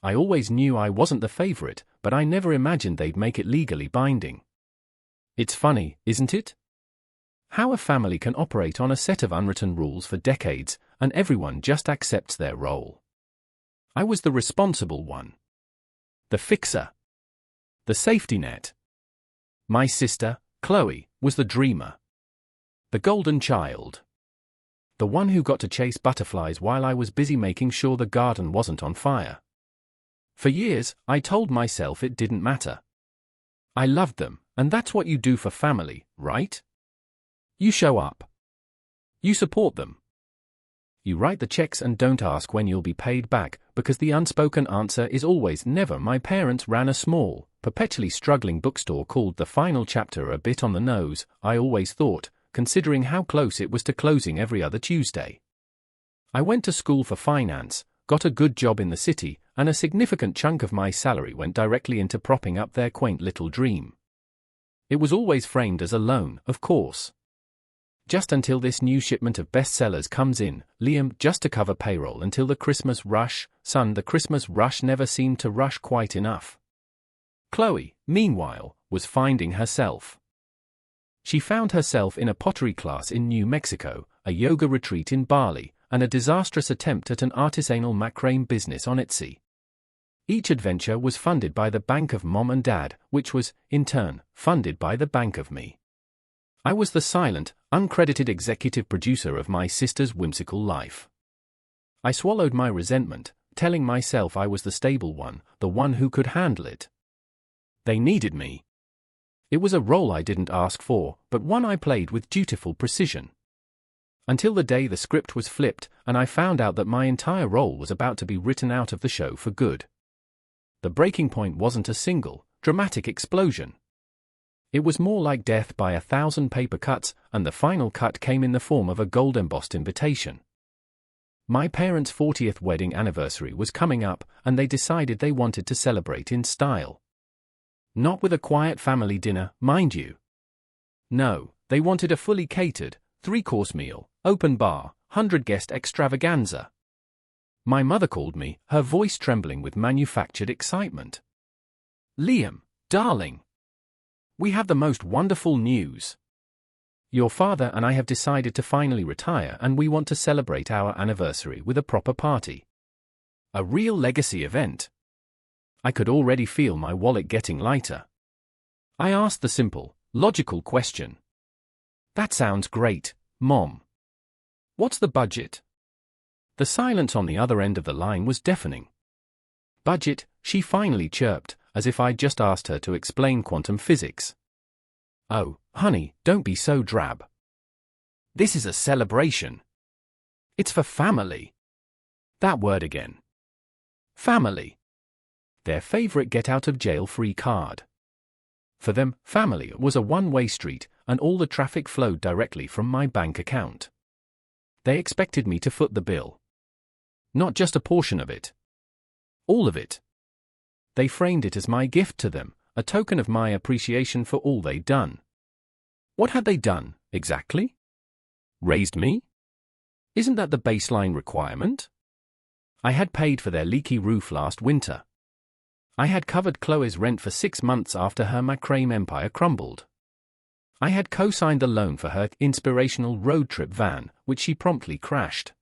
I always knew I wasn't the favorite, but I never imagined they'd make it legally binding. It's funny, isn't it? How a family can operate on a set of unwritten rules for decades, and everyone just accepts their role. I was the responsible one. The fixer. The safety net. My sister, Chloe, was the dreamer. The golden child. The one who got to chase butterflies while I was busy making sure the garden wasn't on fire. For years, I told myself it didn't matter. I loved them, and that's what you do for family, right? You show up. You support them. You write the checks and don't ask when you'll be paid back, because the unspoken answer is always never. My parents ran a small, perpetually struggling bookstore called The Final Chapter. A bit on the nose, I always thought, considering how close it was to closing every other Tuesday. I went to school for finance, got a good job in the city, and a significant chunk of my salary went directly into propping up their quaint little dream. It was always framed as a loan, of course. Just until this new shipment of bestsellers comes in, Liam, just to cover payroll until the Christmas rush. Son, the Christmas rush never seemed to rush quite enough. Chloe, meanwhile, was finding herself. She found herself in a pottery class in New Mexico, a yoga retreat in Bali, and a disastrous attempt at an artisanal macrame business on Etsy. Each adventure was funded by the bank of Mom and Dad, which was, in turn, funded by the bank of me. I was the silent, uncredited executive producer of my sister's whimsical life. I swallowed my resentment, telling myself I was the stable one, the one who could handle it. They needed me. It was a role I didn't ask for, but one I played with dutiful precision. Until the day the script was flipped, and I found out that my entire role was about to be written out of the show for good. The breaking point wasn't a single, dramatic explosion. It was more like death by 1,000 paper cuts, and the final cut came in the form of a gold-embossed invitation. My parents' 40th wedding anniversary was coming up, and they decided they wanted to celebrate in style. Not with a quiet family dinner, mind you. No, they wanted a fully catered, 3-course meal, open bar, 100-guest extravaganza. My mother called me, her voice trembling with manufactured excitement. Liam, darling. We have the most wonderful news. Your father and I have decided to finally retire, and we want to celebrate our anniversary with a proper party. A real legacy event. I could already feel my wallet getting lighter. I asked the simple, logical question. That sounds great, Mom. What's the budget? The silence on the other end of the line was deafening. Budget, she finally chirped, as if I'd just asked her to explain quantum physics. Oh, honey, don't be so drab. This is a celebration. It's for family. That word again. Family. Their favorite get-out-of-jail-free card. For them, family was a one-way street, and all the traffic flowed directly from my bank account. They expected me to foot the bill. Not just a portion of it. All of it. They framed it as my gift to them, a token of my appreciation for all they'd done. What had they done, exactly? Raised me? Isn't that the baseline requirement? I had paid for their leaky roof last winter. I had covered Chloe's rent for 6 months after her macrame empire crumbled. I had co-signed the loan for her inspirational road trip van, which she promptly crashed.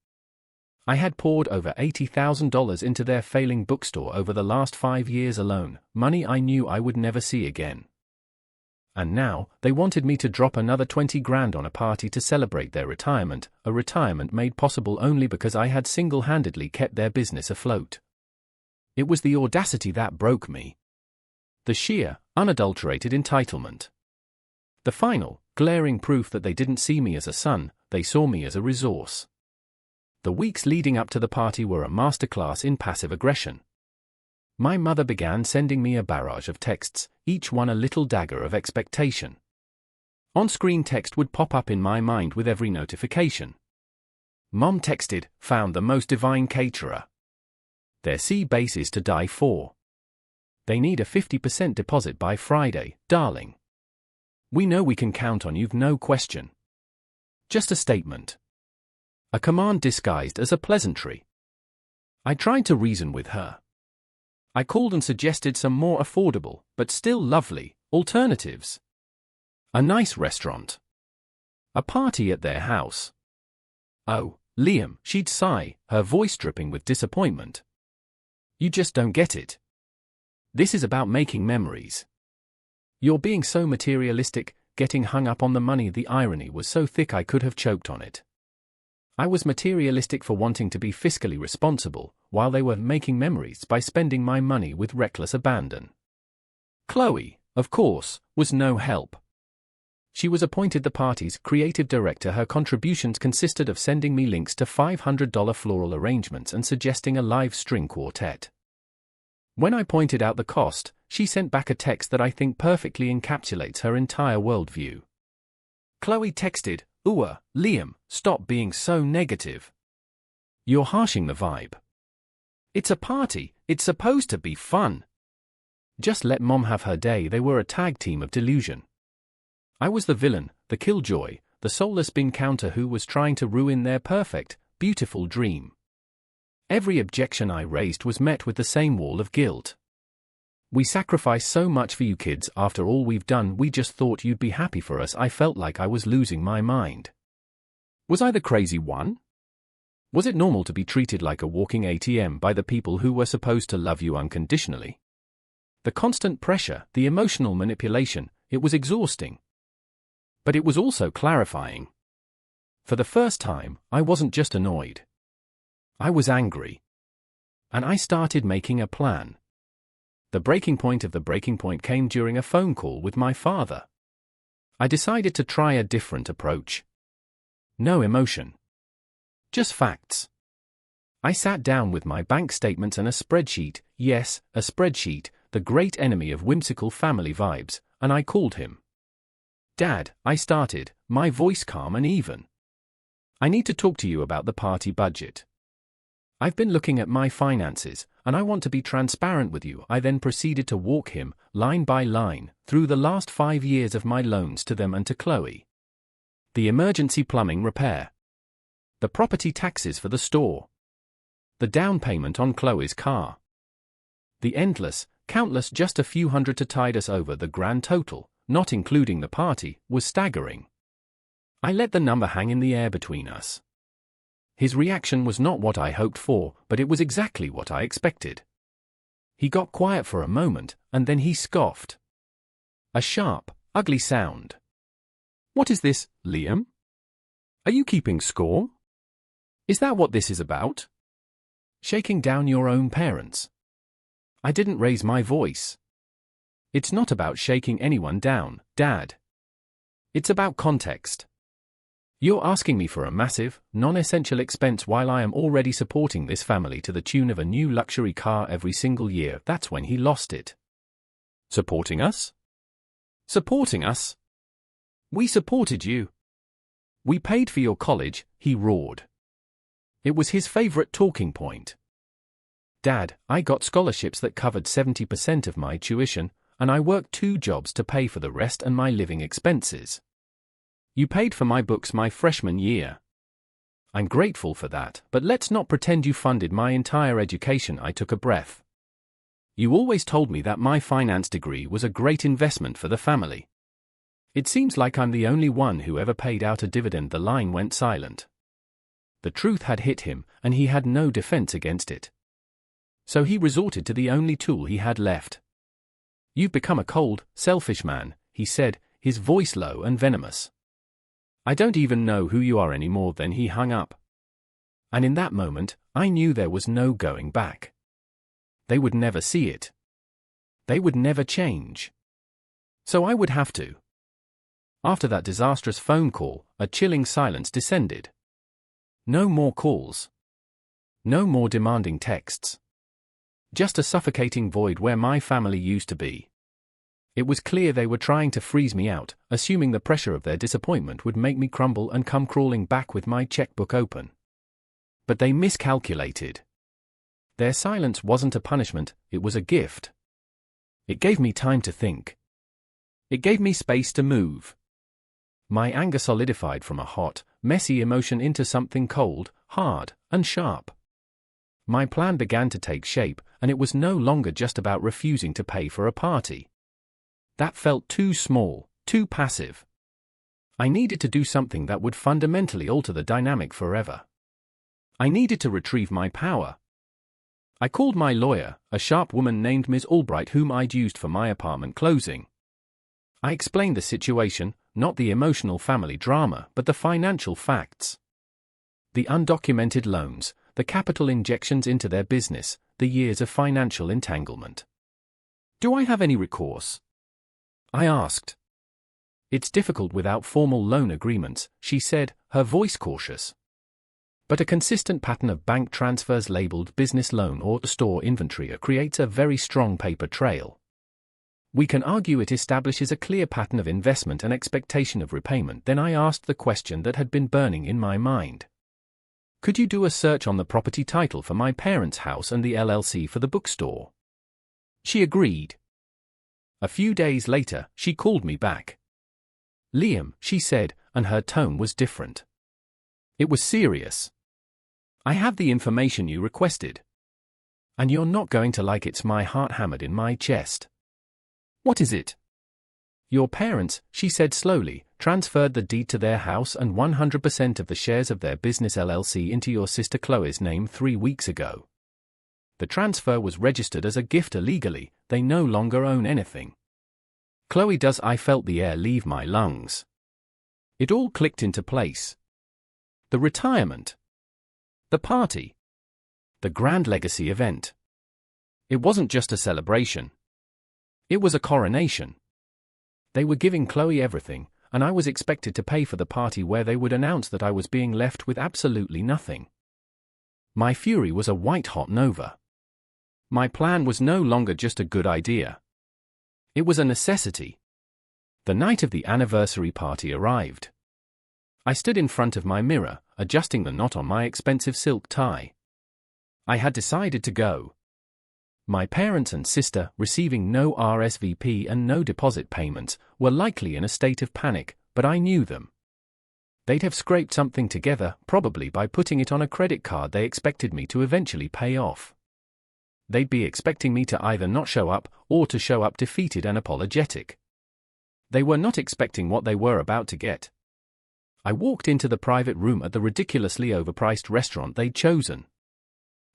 I had poured over $80,000 into their failing bookstore over the last 5 years alone, money I knew I would never see again. And now, they wanted me to drop another 20 grand on a party to celebrate their retirement, a retirement made possible only because I had single-handedly kept their business afloat. It was the audacity that broke me. The sheer, unadulterated entitlement. The final, glaring proof that they didn't see me as a son, they saw me as a resource. The weeks leading up to the party were a masterclass in passive aggression. My mother began sending me a barrage of texts, each one a little dagger of expectation. On-screen text would pop up in my mind with every notification. Mom texted, "Found the most divine caterer. Their sea base is to die for. They need a 50% deposit by Friday, darling. We know we can count on you, no question." Just a statement. A command disguised as a pleasantry. I tried to reason with her. I called and suggested some more affordable, but still lovely, alternatives. A nice restaurant. A party at their house. Oh, Liam, she'd sigh, her voice dripping with disappointment. You just don't get it. This is about making memories. You're being so materialistic, getting hung up on the money. The irony was so thick I could have choked on it. I was materialistic for wanting to be fiscally responsible, while they were making memories by spending my money with reckless abandon. Chloe, of course, was no help. She was appointed the party's creative director. Her contributions consisted of sending me links to $500 floral arrangements and suggesting a live string quartet. When I pointed out the cost, she sent back a text that I think perfectly encapsulates her entire worldview. Chloe texted, Liam, stop being so negative. You're harshing the vibe. It's a party, it's supposed to be fun. Just let Mom have her day. They were a tag team of delusion. I was the villain, the killjoy, the soulless bean counter who was trying to ruin their perfect, beautiful dream. Every objection I raised was met with the same wall of guilt. We sacrificed so much for you kids. After all we've done, we just thought you'd be happy for us. I felt like I was losing my mind. Was I the crazy one? Was it normal to be treated like a walking ATM by the people who were supposed to love you unconditionally? The constant pressure, the emotional manipulation, it was exhausting. But it was also clarifying. For the first time, I wasn't just annoyed. I was angry. And I started making a plan. The breaking point of the breaking point came during a phone call with my father. I decided to try a different approach. No emotion. Just facts. I sat down with my bank statements and a spreadsheet, yes, a spreadsheet, the great enemy of whimsical family vibes, and I called him. Dad, I started, my voice calm and even. I need to talk to you about the party budget. I've been looking at my finances, and I want to be transparent with you. I then proceeded to walk him, line by line, through the last 5 years of my loans to them and to Chloe. The emergency plumbing repair. The property taxes for the store. The down payment on Chloe's car. The endless, countless just a few hundred to tide us over. The grand total, not including the party, was staggering. I let the number hang in the air between us. His reaction was not what I hoped for, but it was exactly what I expected. He got quiet for a moment, and then he scoffed. A sharp, ugly sound. What is this, Liam? Are you keeping score? Is that what this is about? Shaking down your own parents. I didn't raise my voice. It's not about shaking anyone down, Dad. It's about context. You're asking me for a massive, non-essential expense while I am already supporting this family to the tune of a new luxury car every single year. That's when he lost it. Supporting us? Supporting us? We supported you. We paid for your college, he roared. It was his favorite talking point. Dad, I got scholarships that covered 70% of my tuition, and I worked 2 jobs to pay for the rest and my living expenses. You paid for my books my freshman year. I'm grateful for that, but let's not pretend you funded my entire education. I took a breath. You always told me that my finance degree was a great investment for the family. It seems like I'm the only one who ever paid out a dividend. The line went silent. The truth had hit him, and he had no defense against it. So he resorted to the only tool he had left. You've become a cold, selfish man, he said, his voice low and venomous. I don't even know who you are anymore. Then he hung up. And in that moment, I knew there was no going back. They would never see it. They would never change. So I would have to. After that disastrous phone call, a chilling silence descended. No more calls. No more demanding texts. Just a suffocating void where my family used to be. It was clear they were trying to freeze me out, assuming the pressure of their disappointment would make me crumble and come crawling back with my checkbook open. But they miscalculated. Their silence wasn't a punishment, it was a gift. It gave me time to think. It gave me space to move. My anger solidified from a hot, messy emotion into something cold, hard, and sharp. My plan began to take shape, and it was no longer just about refusing to pay for a party. That felt too small, too passive. I needed to do something that would fundamentally alter the dynamic forever. I needed to retrieve my power. I called my lawyer, a sharp woman named Ms. Albright whom I'd used for my apartment closing. I explained the situation, not the emotional family drama, but the financial facts. The undocumented loans, the capital injections into their business, the years of financial entanglement. "Do I have any recourse?" I asked. "It's difficult without formal loan agreements," she said, her voice cautious. "But a consistent pattern of bank transfers labeled business loan or store inventory creates a very strong paper trail. We can argue it establishes a clear pattern of investment and expectation of repayment." Then I asked the question that had been burning in my mind. "Could you do a search on the property title for my parents' house and the LLC for the bookstore?" She agreed. A few days later, she called me back. "Liam," she said, and her tone was different. It was serious. "I have the information you requested. And you're not going to like it's my heart hammered in my chest." "What is it?" "Your parents," she said slowly, "transferred the deed to their house and 100% of the shares of their business LLC into your sister Chloe's name 3 weeks ago. The transfer was registered as a gift illegally. They no longer own anything." Chloe does. I felt the air leave my lungs. It all clicked into place. The retirement. The party. The grand legacy event. It wasn't just a celebration. It was a coronation. They were giving Chloe everything, and I was expected to pay for the party where they would announce that I was being left with absolutely nothing. My fury was a white-hot nova. My plan was no longer just a good idea. It was a necessity. The night of the anniversary party arrived. I stood in front of my mirror, adjusting the knot on my expensive silk tie. I had decided to go. My parents and sister, receiving no RSVP and no deposit payments, were likely in a state of panic, but I knew them. They'd have scraped something together, probably by putting it on a credit card they expected me to eventually pay off. They'd be expecting me to either not show up, or to show up defeated and apologetic. They were not expecting what they were about to get. I walked into the private room at the ridiculously overpriced restaurant they'd chosen.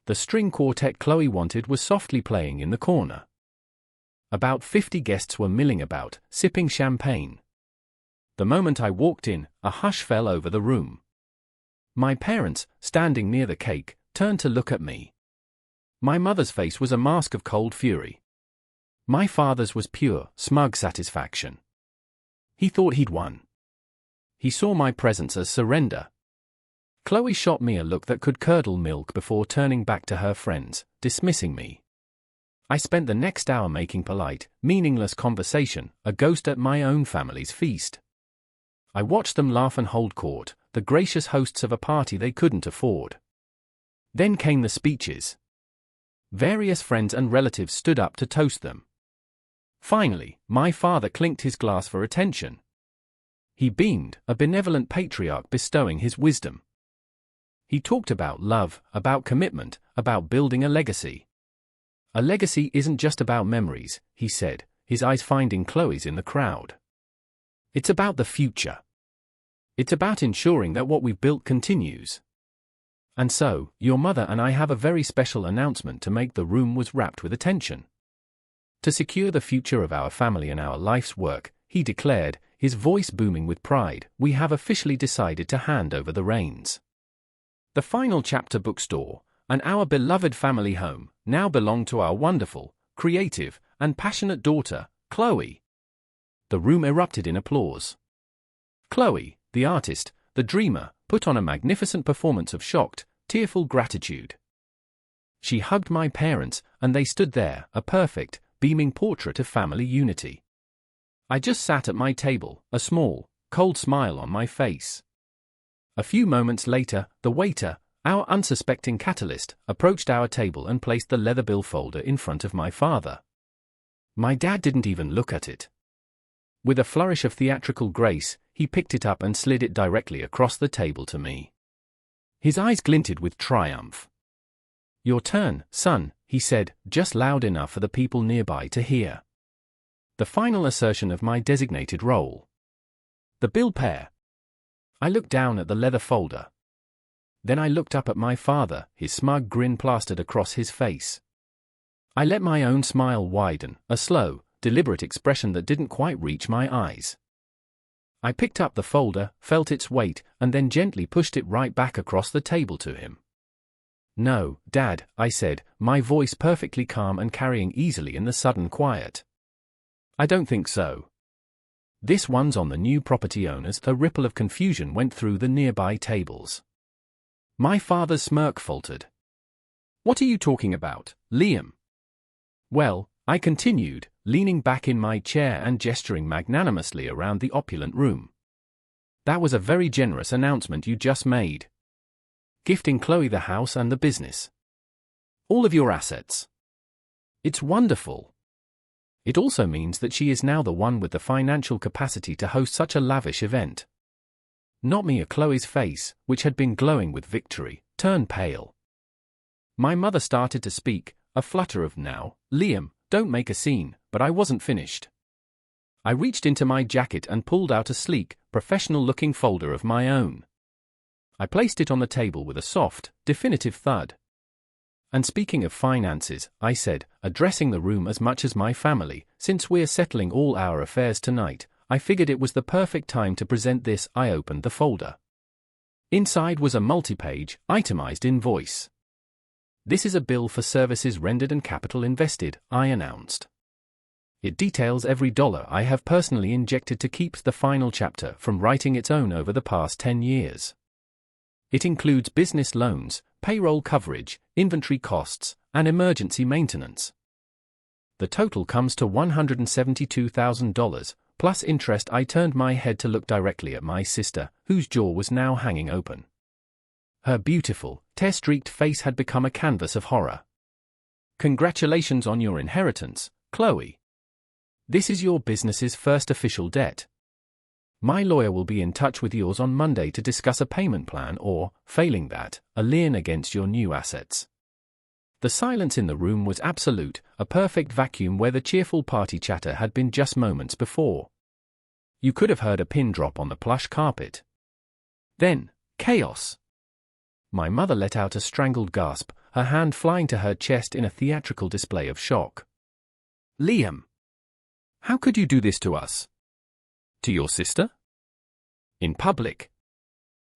The string quartet Chloe wanted was softly playing in the corner. About 50 guests were milling about, sipping champagne. The moment I walked in, a hush fell over the room. My parents, standing near the cake, turned to look at me. My mother's face was a mask of cold fury. My father's was pure, smug satisfaction. He thought he'd won. He saw my presence as surrender. Chloe shot me a look that could curdle milk before turning back to her friends, dismissing me. I spent the next hour making polite, meaningless conversation, a ghost at my own family's feast. I watched them laugh and hold court, the gracious hosts of a party they couldn't afford. Then came the speeches. Various friends and relatives stood up to toast them. Finally, my father clinked his glass for attention. He beamed, a benevolent patriarch bestowing his wisdom. He talked about love, about commitment, about building a legacy. "A legacy isn't just about memories," he said, his eyes finding Chloe's in the crowd. "It's about the future. It's about ensuring that what we've built continues. And so, your mother and I have a very special announcement to make." The room was wrapped with attention. "To secure the future of our family and our life's work," he declared, his voice booming with pride, "we have officially decided to hand over the reins. The final chapter bookstore, and our beloved family home, now belong to our wonderful, creative, and passionate daughter, Chloe." The room erupted in applause. Chloe, the artist, the dreamer, put on a magnificent performance of shocked, tearful gratitude. She hugged my parents, and they stood there, a perfect, beaming portrait of family unity. I just sat at my table, a small, cold smile on my face. A few moments later, the waiter, our unsuspecting catalyst, approached our table and placed the leather bill folder in front of my father. My dad didn't even look at it. With a flourish of theatrical grace, he picked it up and slid it directly across the table to me. His eyes glinted with triumph. "Your turn, son," he said, just loud enough for the people nearby to hear. The final assertion of my designated role. The bill pair. I looked down at the leather folder. Then I looked up at my father, his smug grin plastered across his face. I let my own smile widen, a slow, deliberate expression that didn't quite reach my eyes. I picked up the folder, felt its weight, and then gently pushed it right back across the table to him. "No, Dad," I said, my voice perfectly calm and carrying easily in the sudden quiet. "I don't think so. This one's on the new property owners." A ripple of confusion went through the nearby tables. My father's smirk faltered. "What are you talking about, Liam?" "Well," I continued, leaning back in my chair and gesturing magnanimously around the opulent room. "That was a very generous announcement you just made. Gifting Chloe the house and the business. All of your assets. It's wonderful. It also means that she is now the one with the financial capacity to host such a lavish event." Not me. Chloe's face, which had been glowing with victory, turned pale. My mother started to speak, a flutter of "Now, Liam, don't make a scene," but I wasn't finished. I reached into my jacket and pulled out a sleek, professional-looking folder of my own. I placed it on the table with a soft, definitive thud. "And speaking of finances," I said, addressing the room as much as my family, "since we're settling all our affairs tonight, I figured it was the perfect time to present this." I opened the folder. Inside was a multi-page, itemized invoice. "This is a bill for services rendered and capital invested," I announced. "It details every dollar I have personally injected to keep the final chapter from writing its own over the past 10 years. It includes business loans, payroll coverage, inventory costs, and emergency maintenance. The total comes to $172,000, plus interest." I turned my head to look directly at my sister, whose jaw was now hanging open. Her beautiful, tear-streaked face had become a canvas of horror. "Congratulations on your inheritance, Chloe. This is your business's first official debt. My lawyer will be in touch with yours on Monday to discuss a payment plan or, failing that, a lien against your new assets." The silence in the room was absolute, a perfect vacuum where the cheerful party chatter had been just moments before. You could have heard a pin drop on the plush carpet. Then, chaos. My mother let out a strangled gasp, her hand flying to her chest in a theatrical display of shock. "Liam! How could you do this to us? To your sister? In public?"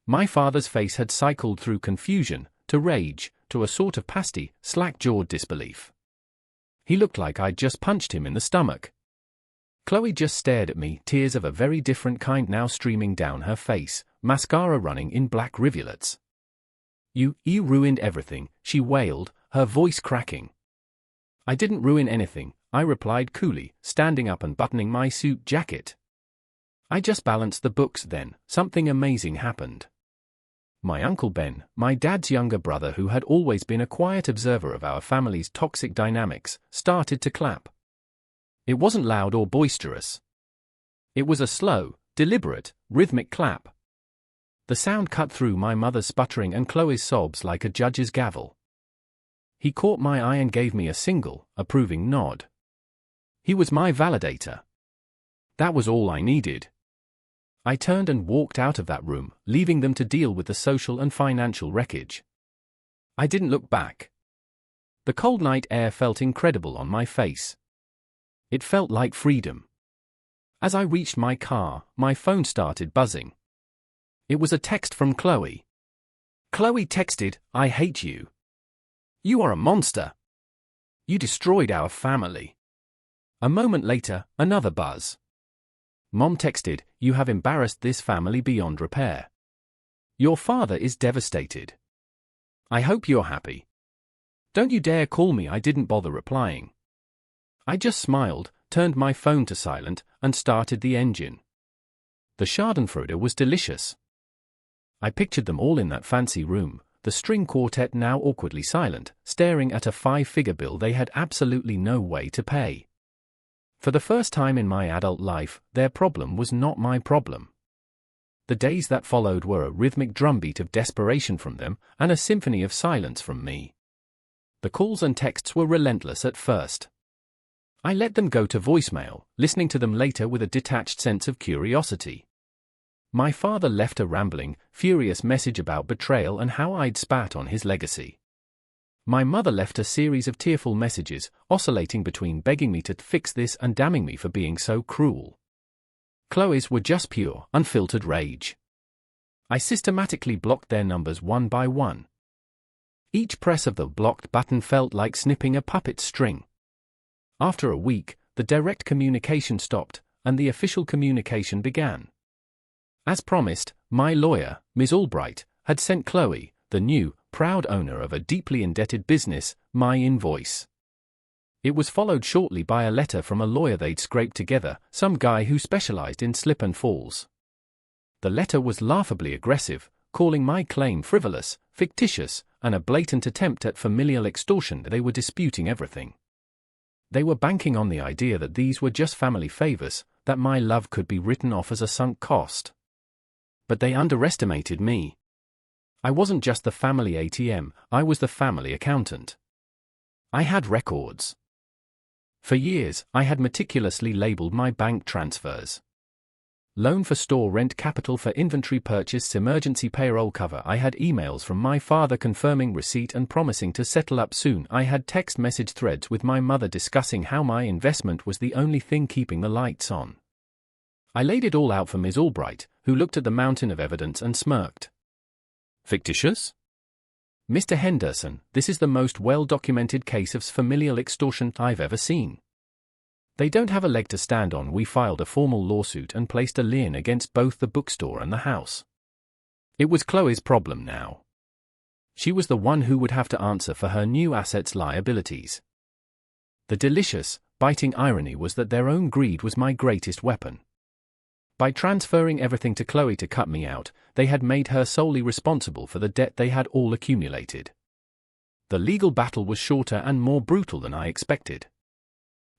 My father's face had cycled through confusion, to rage, to a sort of pasty, slack-jawed disbelief. He looked like I'd just punched him in the stomach. Chloe just stared at me, tears of a very different kind now streaming down her face, mascara running in black rivulets. You ruined everything," she wailed, her voice cracking. "I didn't ruin anything," I replied coolly, standing up and buttoning my suit jacket. "I just balanced the books. Then something amazing happened. My Uncle Ben, my dad's younger brother who had always been a quiet observer of our family's toxic dynamics, started to clap. It wasn't loud or boisterous. It was a slow, deliberate, rhythmic clap. The sound cut through my mother's sputtering and Chloe's sobs like a judge's gavel. He caught my eye and gave me a single, approving nod. He was my validator. That was all I needed. I turned and walked out of that room, leaving them to deal with the social and financial wreckage. I didn't look back. The cold night air felt incredible on my face. It felt like freedom. As I reached my car, my phone started buzzing. It was a text from Chloe. Chloe texted, "I hate you. You are a monster. You destroyed our family." A moment later, another buzz. Mom texted, "You have embarrassed this family beyond repair. Your father is devastated. I hope you're happy. Don't you dare call me." I didn't bother replying. I just smiled, turned my phone to silent, and started the engine. The Schadenfreude was delicious. I pictured them all in that fancy room, the string quartet now awkwardly silent, staring at a 5-figure bill they had absolutely no way to pay. For the first time in my adult life, their problem was not my problem. The days that followed were a rhythmic drumbeat of desperation from them, and a symphony of silence from me. The calls and texts were relentless at first. I let them go to voicemail, listening to them later with a detached sense of curiosity. My father left a rambling, furious message about betrayal and how I'd spat on his legacy. My mother left a series of tearful messages, oscillating between begging me to fix this and damning me for being so cruel. Chloe's were just pure, unfiltered rage. I systematically blocked their numbers one by one. Each press of the blocked button felt like snipping a puppet string. After a week, the direct communication stopped, and the official communication began. As promised, my lawyer, Ms. Albright, had sent Chloe, the new, proud owner of a deeply indebted business, my invoice. It was followed shortly by a letter from a lawyer they'd scraped together, some guy who specialized in slip and falls. The letter was laughably aggressive, calling my claim frivolous, fictitious, and a blatant attempt at familial extortion. They were disputing everything. They were banking on the idea that these were just family favors, that my love could be written off as a sunk cost. But they underestimated me. I wasn't just the family ATM, I was the family accountant. I had records. For years, I had meticulously labeled my bank transfers. Loan for store rent, capital for inventory purchase, emergency payroll cover. I had emails from my father confirming receipt and promising to settle up soon. I had text message threads with my mother discussing how my investment was the only thing keeping the lights on. I laid it all out for Ms. Albright, who looked at the mountain of evidence and smirked. Fictitious? Mr. Henderson, this is the most well-documented case of familial extortion I've ever seen. They don't have a leg to stand on. We filed a formal lawsuit and placed a lien against both the bookstore and the house. It was Chloe's problem now. She was the one who would have to answer for her new assets' liabilities. The delicious, biting irony was that their own greed was my greatest weapon. By transferring everything to Chloe to cut me out, they had made her solely responsible for the debt they had all accumulated. The legal battle was shorter and more brutal than I expected.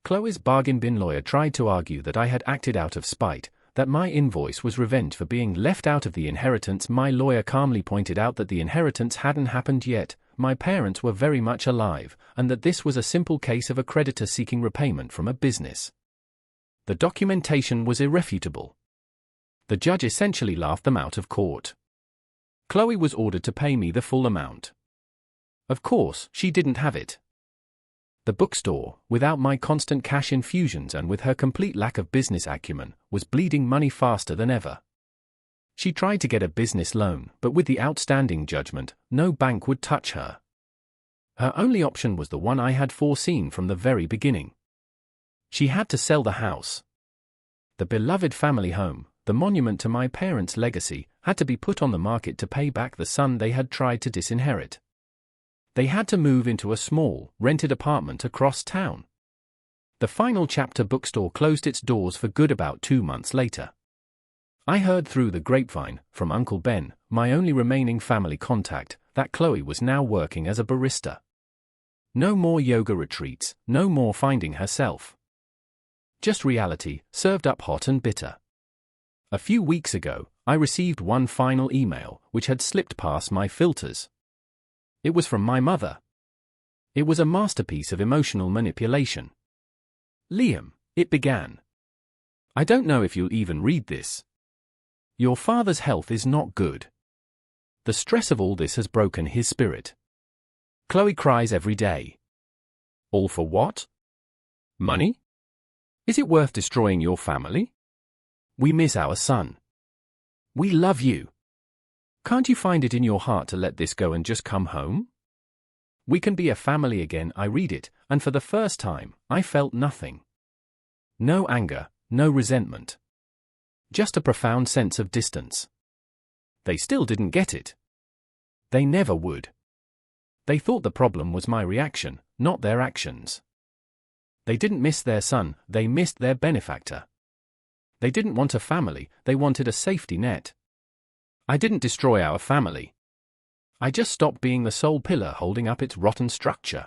Chloe's bargain bin lawyer tried to argue that I had acted out of spite, that my invoice was revenge for being left out of the inheritance. My lawyer calmly pointed out that the inheritance hadn't happened yet, my parents were very much alive, and that this was a simple case of a creditor seeking repayment from a business. The documentation was irrefutable. The judge essentially laughed them out of court. Chloe was ordered to pay me the full amount. Of course, she didn't have it. The bookstore, without my constant cash infusions and with her complete lack of business acumen, was bleeding money faster than ever. She tried to get a business loan, but with the outstanding judgment, no bank would touch her. Her only option was the one I had foreseen from the very beginning. She had to sell the house. The beloved family home, the monument to my parents' legacy, had to be put on the market to pay back the son they had tried to disinherit. They had to move into a small, rented apartment across town. The final chapter bookstore closed its doors for good about 2 months later. I heard through the grapevine, from Uncle Ben, my only remaining family contact, that Chloe was now working as a barista. No more yoga retreats, no more finding herself. Just reality, served up hot and bitter. A few weeks ago, I received one final email, which had slipped past my filters. It was from my mother. It was a masterpiece of emotional manipulation. Liam, it began. I don't know if you'll even read this. Your father's health is not good. The stress of all this has broken his spirit. Chloe cries every day. All for what? Money? Is it worth destroying your family? We miss our son. We love you. Can't you find it in your heart to let this go and just come home? We can be a family again. I read it, and for the first time, I felt nothing. No anger, no resentment. Just a profound sense of distance. They still didn't get it. They never would. They thought the problem was my reaction, not their actions. They didn't miss their son, they missed their benefactor. They didn't want a family, they wanted a safety net. I didn't destroy our family. I just stopped being the sole pillar holding up its rotten structure.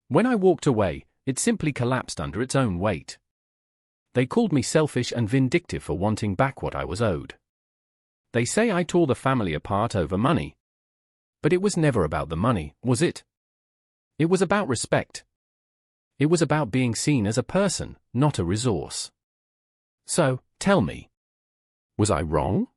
When I walked away, it simply collapsed under its own weight. They called me selfish and vindictive for wanting back what I was owed. They say I tore the family apart over money. But it was never about the money, was it? It was about respect. It was about being seen as a person, not a resource. So, tell me, was I wrong?